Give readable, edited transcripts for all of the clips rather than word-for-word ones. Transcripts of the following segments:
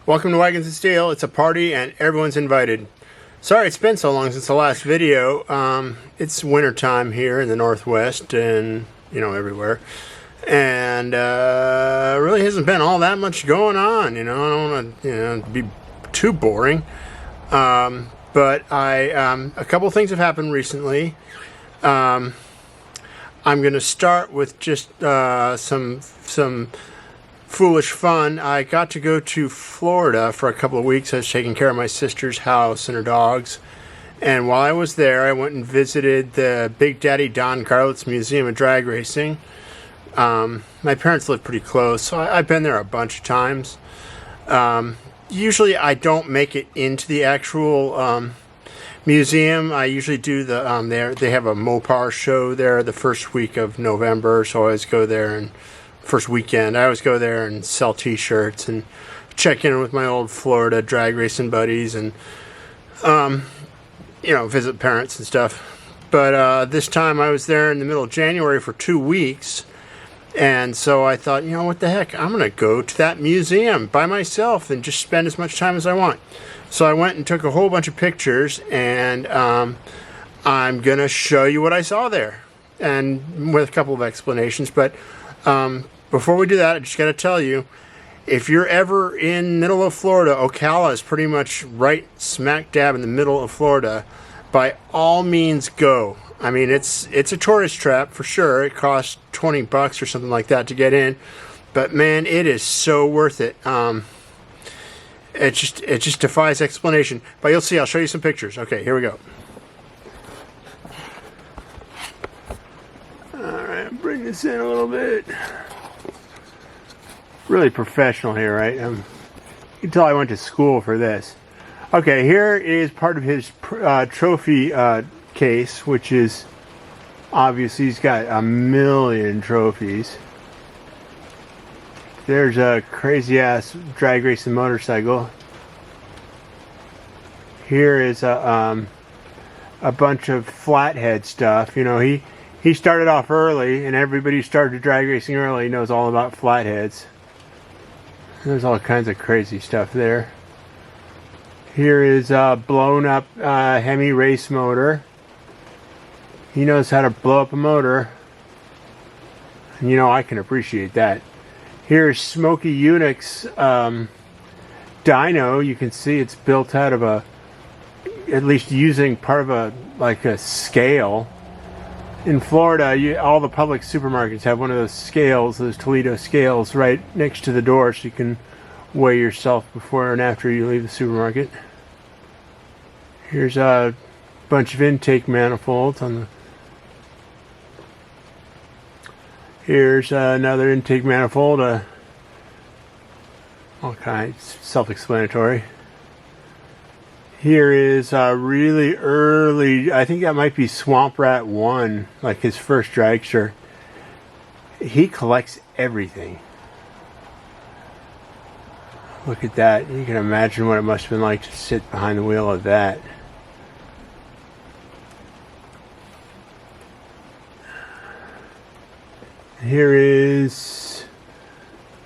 Welcome to Wagons and Steel. It's a party and everyone's invited. Sorry it's been so long since the last video. It's winter time here in the Northwest and, everywhere. And really hasn't been all that much going on, I don't want to, be too boring. But a couple things have happened recently. I'm going to start with just some foolish fun. I got to go to Florida for a couple of weeks. I was taking care of my sister's house and her dogs. And while I was there, I went and visited the Big Daddy Don Garlits Museum of Drag Racing. My parents live pretty close, so I've been there a bunch of times. Usually I don't make it into the actual museum. I usually do the, they have a Mopar show there the first week of November, so I always go there, and first weekend, I always go there and sell t-shirts and check in with my old Florida drag racing buddies and, visit parents and stuff. But this time I was there in the middle of January for 2 weeks. And so I thought, what the heck, I'm going to go to that museum by myself and just spend as much time as I want. So I went and took a whole bunch of pictures, and I'm going to show you what I saw there, and with a couple of explanations. But before we do that, I just got to tell you, if you're ever in the middle of Florida, Ocala is pretty much right smack dab in the middle of Florida. By all means, go. I mean, it's a tourist trap for sure. It costs $20 or something like that to get in, but man, it is so worth it. It just defies explanation. But you'll see. I'll show you some pictures. Okay, here we go. All right, bring this in a little bit. Really professional here, right? You can tell I went to school for this. Okay, here is part of his trophy case, which is obviously he's got a million trophies. There's a crazy ass drag racing motorcycle. Here is a bunch of flathead stuff. He started off early, and everybody who started drag racing early knows all about flatheads. There's all kinds of crazy stuff there. Here is a blown up Hemi race motor. He knows how to blow up a motor. And I can appreciate that. Here's Smokey Eunuch's dyno. You can see it's built out of at least using part of a scale. In Florida, all the public supermarkets have one of those scales, those Toledo scales, right next to the door, so you can weigh yourself before and after you leave the supermarket. Here's a bunch of intake manifolds on the. Here's another intake manifold. All kinds, self-explanatory. Here is a really early, I think that might be Swamp Rat 1, like his first dragster. He collects everything. Look at that. You can imagine what it must have been like to sit behind the wheel of that. Here is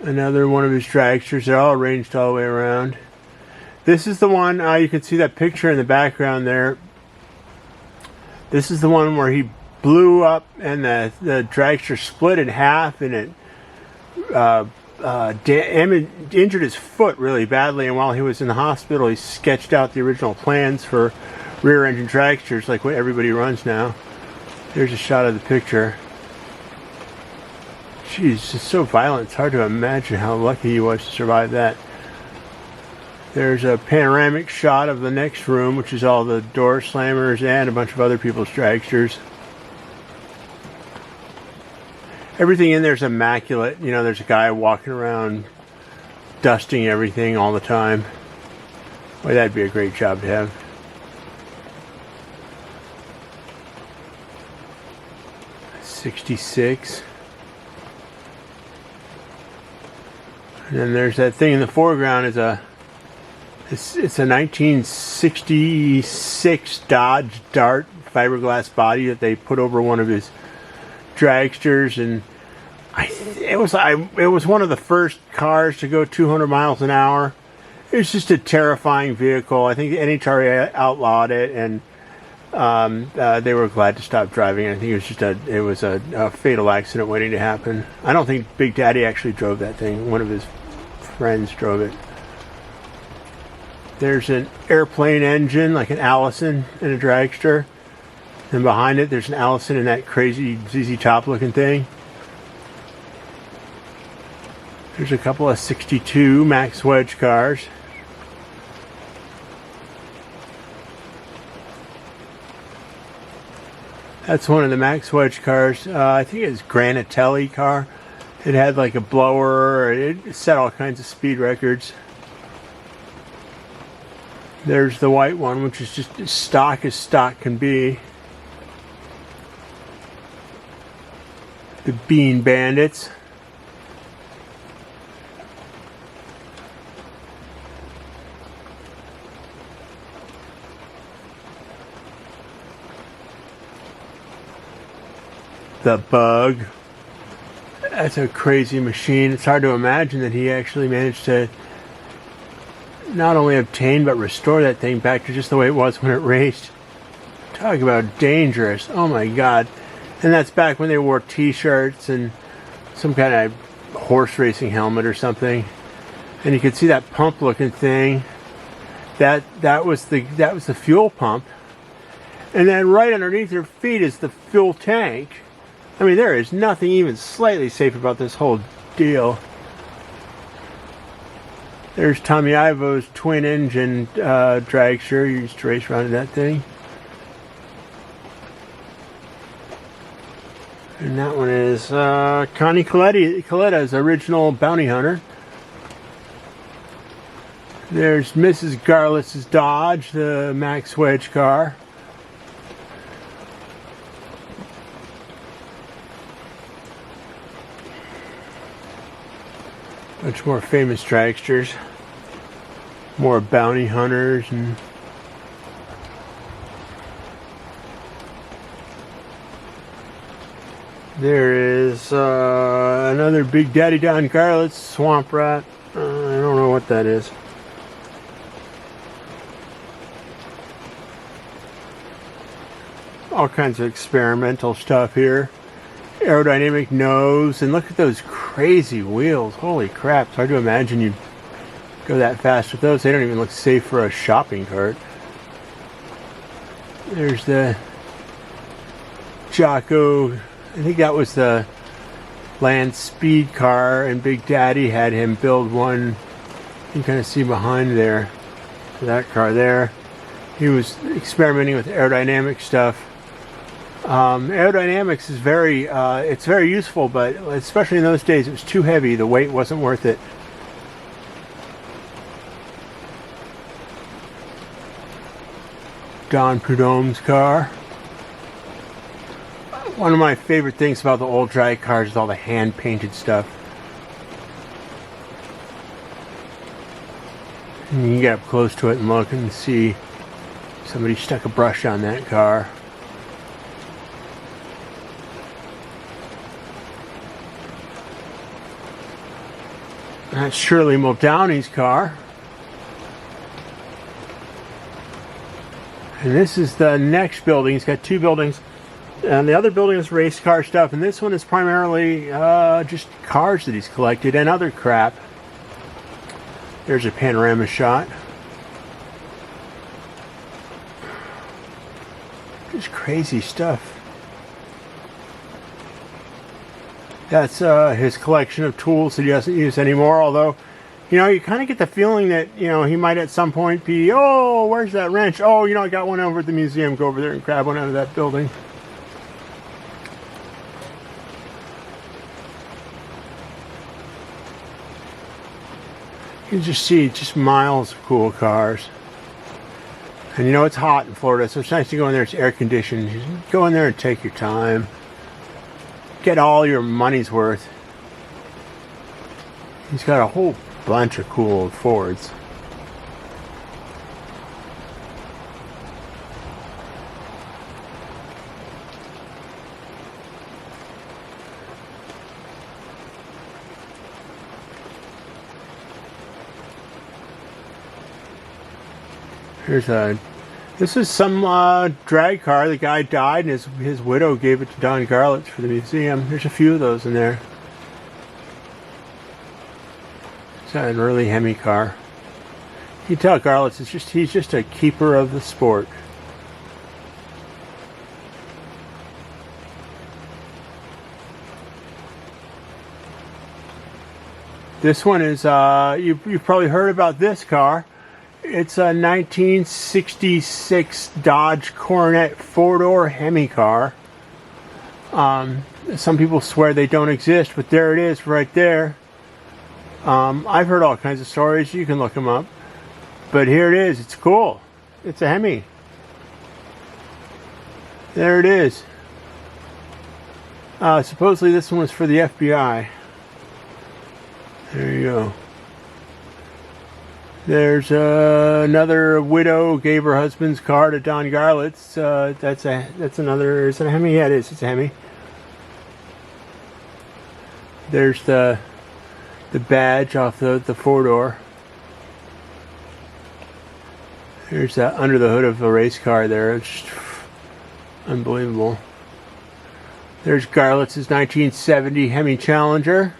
another one of his dragsters. They're all arranged all the way around. This is the one, you can see that picture in the background there. This is the one where he blew up and the dragster split in half, and it injured his foot really badly. And while he was in the hospital, he sketched out the original plans for rear engine dragsters like what everybody runs now. There's a shot of the picture. Jeez, it's so violent. It's hard to imagine how lucky he was to survive that. There's a panoramic shot of the next room, which is all the door slammers and a bunch of other people's dragsters. Everything in there is immaculate. There's a guy walking around dusting everything all the time. Boy, that'd be a great job to have. '66. And then there's that thing in the foreground. It's a 1966 Dodge Dart fiberglass body that they put over one of his dragsters, and it was one of the first cars to go 200 miles an hour. It's just a terrifying vehicle. I think the NHRA outlawed it, and they were glad to stop driving it. I think it was a fatal accident waiting to happen. I don't think Big Daddy actually drove that thing. One of his friends drove it. There's an airplane engine, like an Allison in a dragster. And behind it, there's an Allison in that crazy ZZ Top looking thing. There's a couple of 62 Max Wedge cars. That's one of the Max Wedge cars. I think it's Granatelli car. It had like a blower. It set all kinds of speed records. There's the white one, which is just as stock can be. The Bean Bandits. The Bug. That's a crazy machine. It's hard to imagine that he actually managed to not only obtain but restore that thing back to just the way it was when it raced. Talk about dangerous. Oh my god. And that's back when they wore t-shirts and some kind of horse racing helmet or something. And you could see that pump looking thing. That was the fuel pump. And then right underneath your feet is the fuel tank. I mean, there is nothing even slightly safe about this whole deal. There's Tommy Ivo's twin engine dragster. You used to race around in that thing. And that one is Connie Coletta's original bounty hunter. There's Mrs. Garlits' Dodge, the Max Wedge car. Much more famous dragsters. More bounty hunters and there is another Big Daddy Don Garlits Swamp Rat. I don't know what that is. All kinds of experimental stuff here. Aerodynamic nose, and look at those crazy wheels. Holy crap, it's hard to imagine you'd go that fast with those. They don't even look safe for a shopping cart. There's the Jocko. I think that was the Land Speed car, and Big Daddy had him build one. You can kind of see behind there, that car there. He was experimenting with aerodynamic stuff. Aerodynamics is it's very useful, but especially in those days it was too heavy. The weight wasn't worth it. Don Prudhomme's car. One of my favorite things about the old drag cars is all the hand-painted stuff. And you can get up close to it and look and see somebody stuck a brush on that car. That's Shirley Muldowney's car. And this is the next building. He's got two buildings. And the other building is race car stuff. And this one is primarily just cars that he's collected and other crap. There's a panorama shot. Just crazy stuff. That's his collection of tools that he doesn't use anymore, although, you know, you kind of get the feeling that, you know, he might at some point be, oh, where's that wrench? Oh, you know, I got one over at the museum. Go over there and grab one out of that building. You can just see just miles of cool cars. And, you know, it's hot in Florida, so it's nice to go in there. It's air conditioned. You go in there and take your time. Get all your money's worth. He's got a whole bunch of cool Fords. Here's a. This is some drag car. The guy died, and his widow gave it to Don Garlits for the museum. There's a few of those in there. It's an early Hemi car. You can tell Garlits he's just a keeper of the sport. This one is you've probably heard about this car. It's a 1966 Dodge Coronet 4-door Hemi car. Some people swear they don't exist, but there it is right there. I've heard all kinds of stories. You can look them up. But here it is. It's cool. It's a Hemi. There it is. Supposedly this one was for the FBI. There you go. There's another widow gave her husband's car to Don Garlits. That's another. Is it a Hemi? Yeah, it is. It's a Hemi. There's the badge off the 4-door. There's that under the hood of a race car there. It's just unbelievable. There's Garlits' 1970 Hemi Challenger.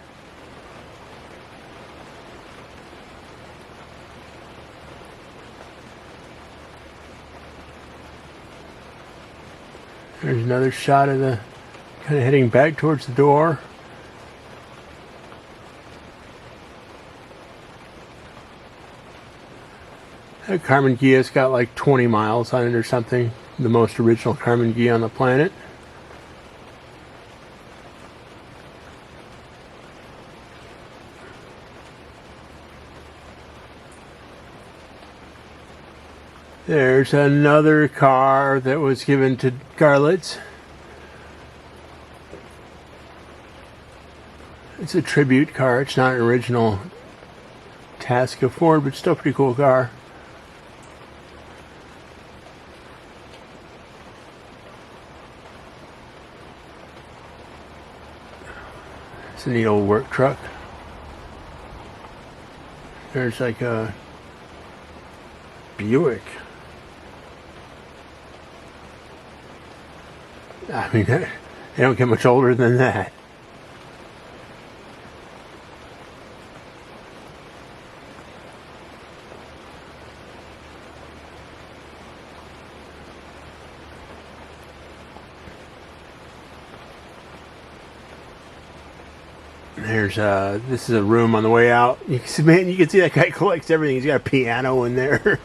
There's another shot of the kind of heading back towards the door. That Carmen Gia's got like 20 miles on it or something. The most original Carmen Gia on the planet. There's another car that was given to Garlits. It's a tribute car. It's not an original Tasca Ford, but still a pretty cool car. It's a neat old work truck. There's like a Buick. I mean, they don't get much older than that. There's this is a room on the way out. You can see, man, you can see that guy collects everything. He's got a piano in there,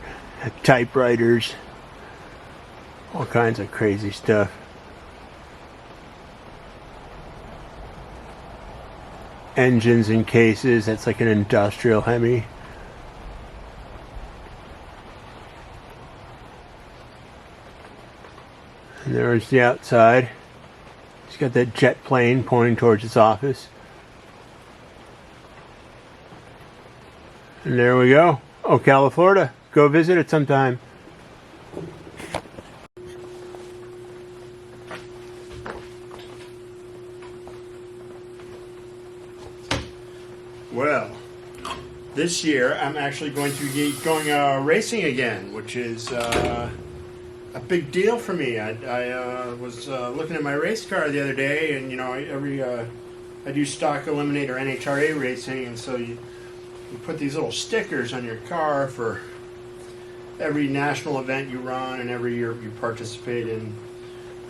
typewriters, all kinds of crazy stuff. Engines and cases. That's like an industrial Hemi. And there's the outside. He's got that jet plane pointing towards his office. And there we go. Ocala, Florida. Go visit it sometime. Well, this year I'm actually going to be going racing again, which is a big deal for me. I was looking at my race car the other day, and you know, I do stock eliminator NHRA racing, and so you put these little stickers on your car for every national event you run and every year you participate in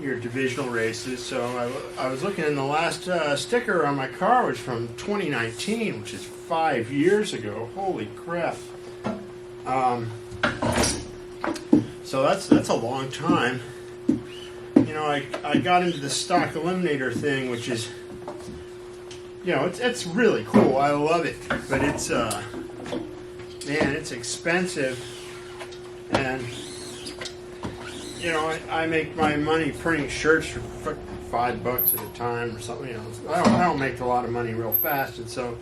your divisional races. So I was looking, and the last sticker on my car was from 2019, which is 5 years ago. Holy crap. So that's a long time. You know, I got into the stock eliminator thing, which is, you know, it's really cool. I love it, but it's man, it's expensive, and you know, I make my money printing shirts for $5 at a time or something. You know, I don't make a lot of money real fast, and so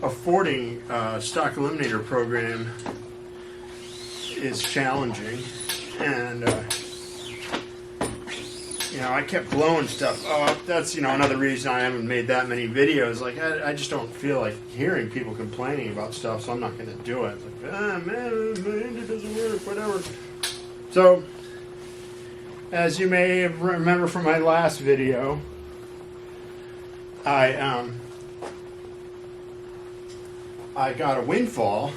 affording a stock eliminator program is challenging, and you know, I kept blowing stuff up. That's, you know, another reason I haven't made that many videos. Like, I just don't feel like hearing people complaining about stuff, so I'm not going to do it. It's like, ah, man, my engine doesn't work, whatever. So, as you may remember from my last video, I got a windfall,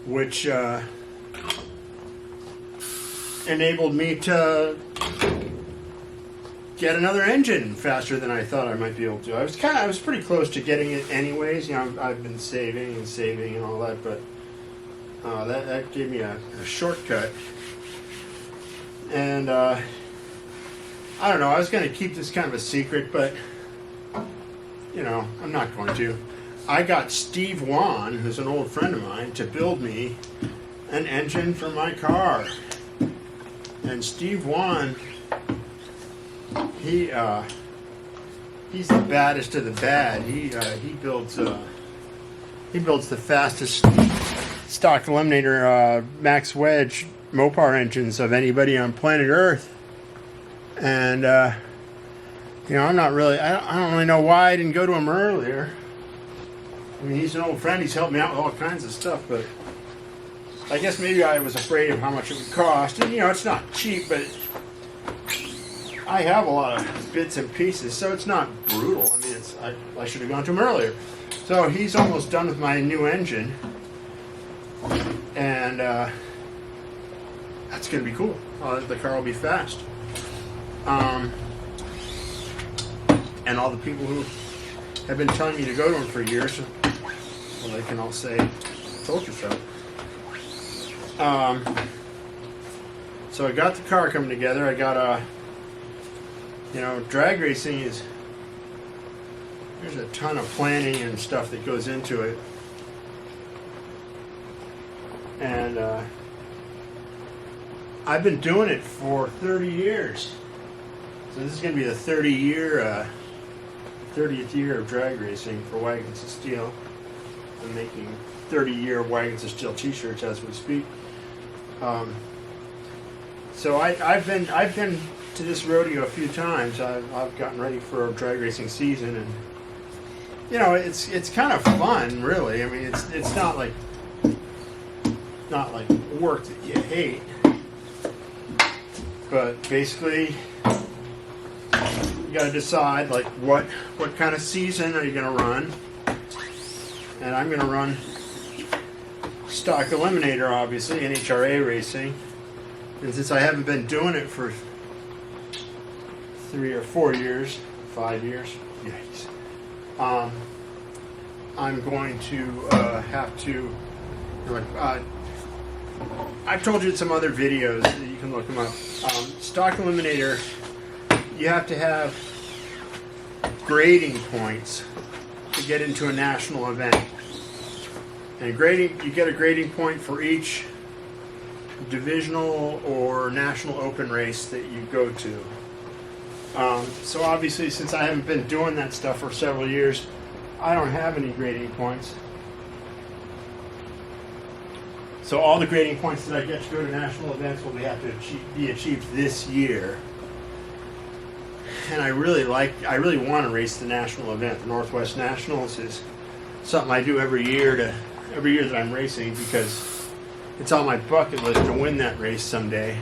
which enabled me to get another engine faster than I thought I might be able to. I was pretty close to getting it anyways. You know, I've been saving and all that, but that gave me a shortcut. And I don't know. I was going to keep this kind of a secret, but you know, I'm not going to. I got Steve Wan, who's an old friend of mine, to build me an engine for my car. And Steve Wan, he's the baddest of the bad. He builds the fastest stock eliminator max wedge Mopar engines of anybody on planet Earth. And you know, I don't really know why I didn't go to him earlier. I mean, he's an old friend. He's helped me out with all kinds of stuff, but I guess maybe I was afraid of how much it would cost. And, you know, it's not cheap, but I have a lot of bits and pieces, so it's not brutal. I mean, I should have gone to him earlier. So he's almost done with my new engine, and that's going to be cool. The car will be fast. And all the people who have been telling me to go to him for years, well, they can all say, told you so. So I got the car coming together. I got you know, drag racing there's a ton of planning and stuff that goes into it. And I've been doing it for 30 years. So this is going to be the 30th year of drag racing for Wagons of Steel. I'm making 30-year Wagons of Steel t-shirts as we speak. So I've been to this rodeo a few times. I've gotten ready for a drag racing season, and you know, it's kind of fun, really. I mean, it's not like work that you hate, but basically you got to decide like what kind of season are you going to run. And I'm going to run stock eliminator, obviously, NHRA racing. And since I haven't been doing it for 3 or 4 years, 5 years, yikes, I'm going to have to, I've told you in some other videos, you can look them up. Stock eliminator, you have to have grading points to get into a national event. And grading, you get a grading point for each divisional or national open race that you go to. So obviously, since I haven't been doing that stuff for several years, I don't have any grading points. So all the grading points that I get to go to national events will have to be achieved this year. And I really want to race the national event. The Northwest Nationals is something I do every year that I'm racing, because it's on my bucket list to win that race someday.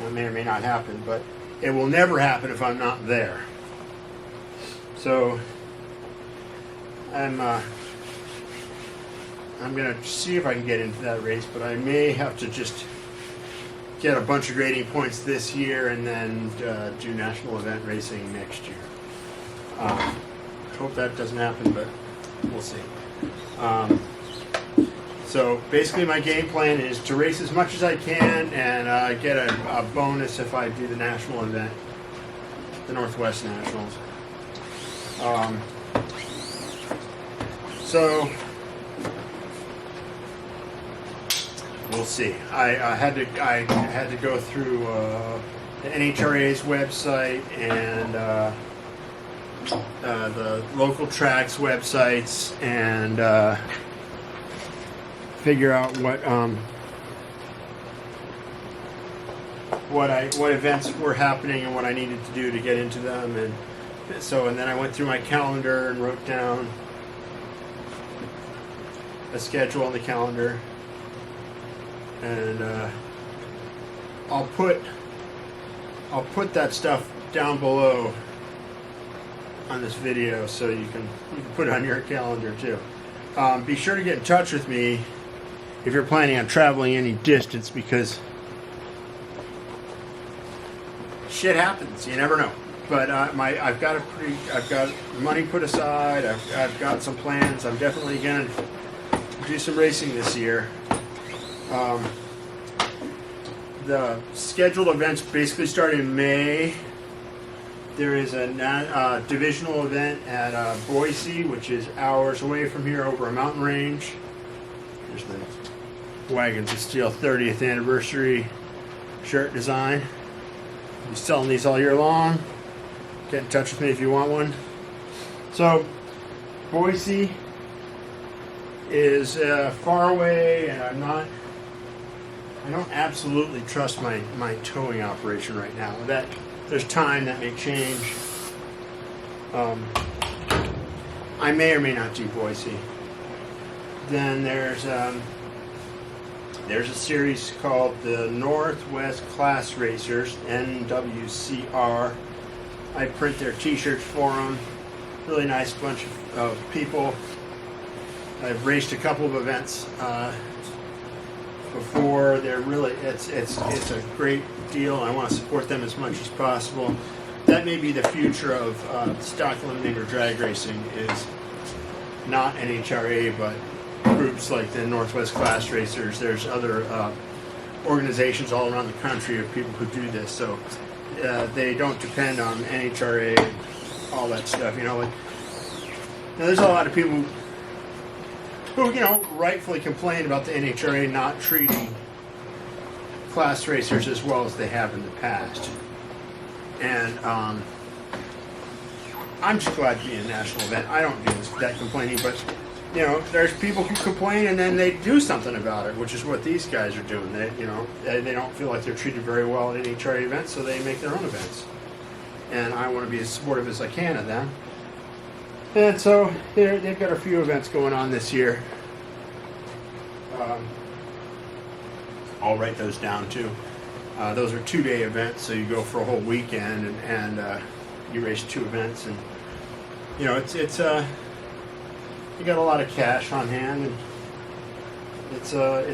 It may or may not happen, but it will never happen if I'm not there. So I'm going to see if I can get into that race, but I may have to just get a bunch of grading points this year and then do national event racing next year. Hope that doesn't happen, but we'll see. So basically my game plan is to race as much as I can and get a bonus if I do the national event, the Northwest Nationals. So we'll see. I had to go through the NHRA's website and the local tracks websites and figure out what what events were happening and what I needed to do to get into them, and then I went through my calendar and wrote down a schedule on the calendar, and I'll put that stuff down below on this video so you can put it on your calendar too. Be sure to get in touch with me if you're planning on traveling any distance, because shit happens. You never know. But I've got money put aside. I've got some plans. I'm definitely gonna do some racing this year. The scheduled events basically start in May. There is a divisional event at Boise, which is hours away from here over a mountain range. There's the Wagons of Steel 30th anniversary shirt design. I'll be selling these all year long. Get in touch with me if you want one. So, Boise is far away, and I don't absolutely trust my towing operation right now. There's time that may change. I may or may not do Boise. Then there's a series called the Northwest Class Racers, NWCR. I print their t-shirts for them. Really nice bunch of people. I've raced a couple of events before. It's a great deal. I want to support them as much as possible. That may be the future of stock eliminator drag racing, is not NHRA, but groups like the Northwest Class Racers. There's other organizations all around the country of people who do this, so they don't depend on NHRA and all that stuff. Now, there's a lot of people who rightfully complain about the NHRA not treating class racers as well as they have in the past. And I'm just glad to be in a national event. I don't do that complaining, but there's people who complain and then they do something about it, which is what these guys are doing. They don't feel like they're treated very well at NHRA events, so they make their own events. And I want to be as supportive as I can of them. And so they've got a few events going on this year. I'll write those down too. Those are 2-day events, so you go for a whole weekend and you race 2 events, and it's you got a lot of cash on hand, and it's a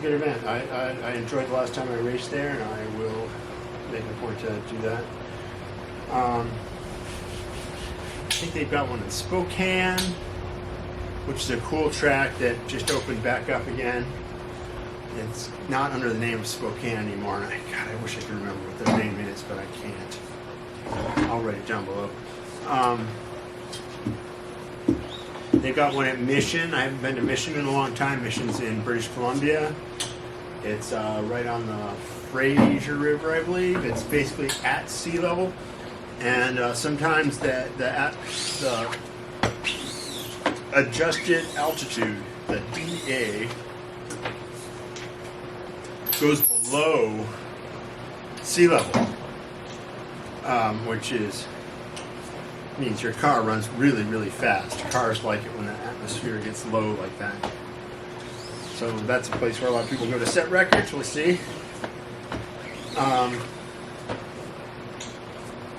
good event. I enjoyed the last time I raced there, and I will make a point to do that. I think they've got one in Spokane, which is a cool track that just opened back up again. It's not under the name of Spokane anymore, and I wish I could remember what their name is, but I can't. I'll write it down below. They've got one at Mission. I haven't been to Mission in a long time. Mission's in British Columbia. It's right on the Fraser River, I believe. It's basically at sea level. And sometimes the adjusted altitude, the DA, goes below sea level, which means your car runs really, really fast. Cars like it when the atmosphere gets low like that. So that's a place where a lot of people go to set records. We'll see.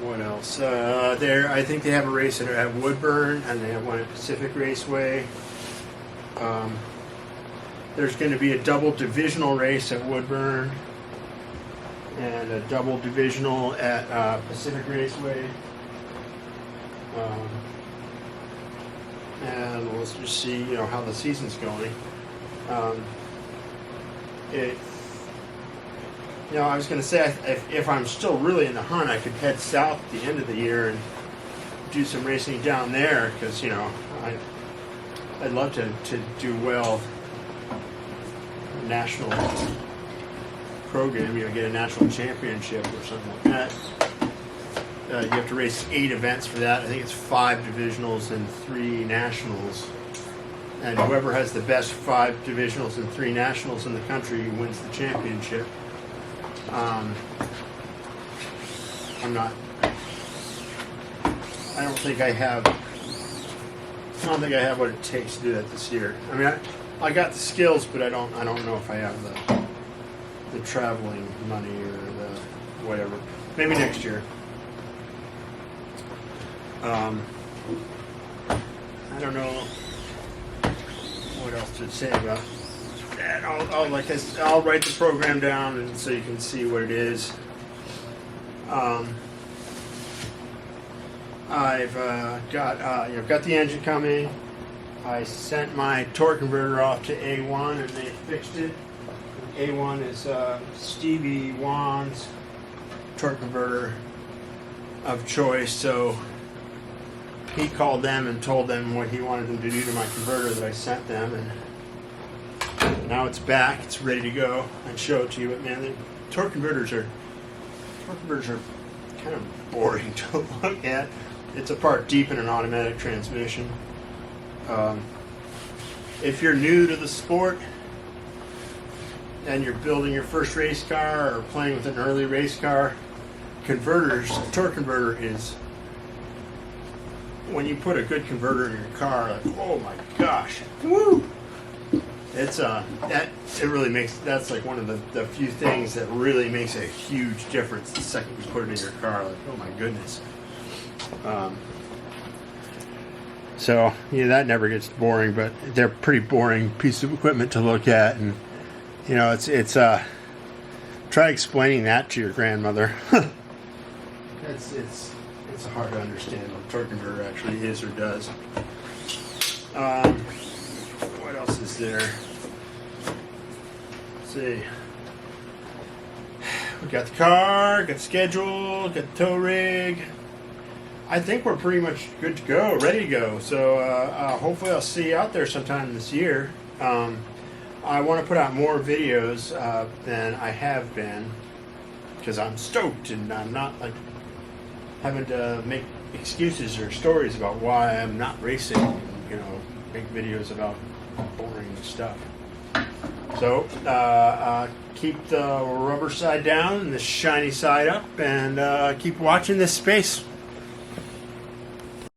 What else? I think they have a race at Woodburn, and they have one at Pacific Raceway. There's going to be a double divisional race at Woodburn and a double divisional at Pacific Raceway. And let's just see, how the season's going. I was going to say, if I'm still really in the hunt, I could head south at the end of the year and do some racing down there, because I'd love to do well national program, get a national championship or something like that. You have to race 8 events for that. I think it's 5 divisionals and 3 nationals. And whoever has the best 5 divisionals and 3 nationals in the country wins the championship. I don't think I have what it takes to do that this year. I mean, I got the skills, but I don't know if I have the traveling money or the whatever. Maybe next year. I don't know what else to say about that. I'll write the program down and so you can see what it is. I've got the engine coming. I sent my torque converter off to A1 and they fixed it. A1 is Stevie Wan's torque converter of choice, so he called them and told them what he wanted them to do to my converter that I sent them, and now it's back. It's ready to go. I'd show it to you, but man, the torque converters are kind of boring to look at. It's a part deep in an automatic transmission. If you're new to the sport and you're building your first race car or playing with an early race car, torque converter is, when you put a good converter in your car, like, oh my gosh, woo! It's it really makes, that's like one of the few things that really makes a huge difference the second you put it in your car. Like, oh my goodness. So yeah, that never gets boring, but they're a pretty boring piece of equipment to look at, and you know, it's try explaining that to your grandmother. It's hard to understand what a torque converter actually is or does. What else is there? Let's see. We got the car, got the schedule, got the tow rig. I think we're pretty much good to go, ready to go. So hopefully I'll see you out there sometime this year. I want to put out more videos than I have been because I'm stoked and I'm not like having to make excuses or stories about why I'm not racing. You know, make videos about boring stuff. So keep the rubber side down and the shiny side up, and keep watching this space.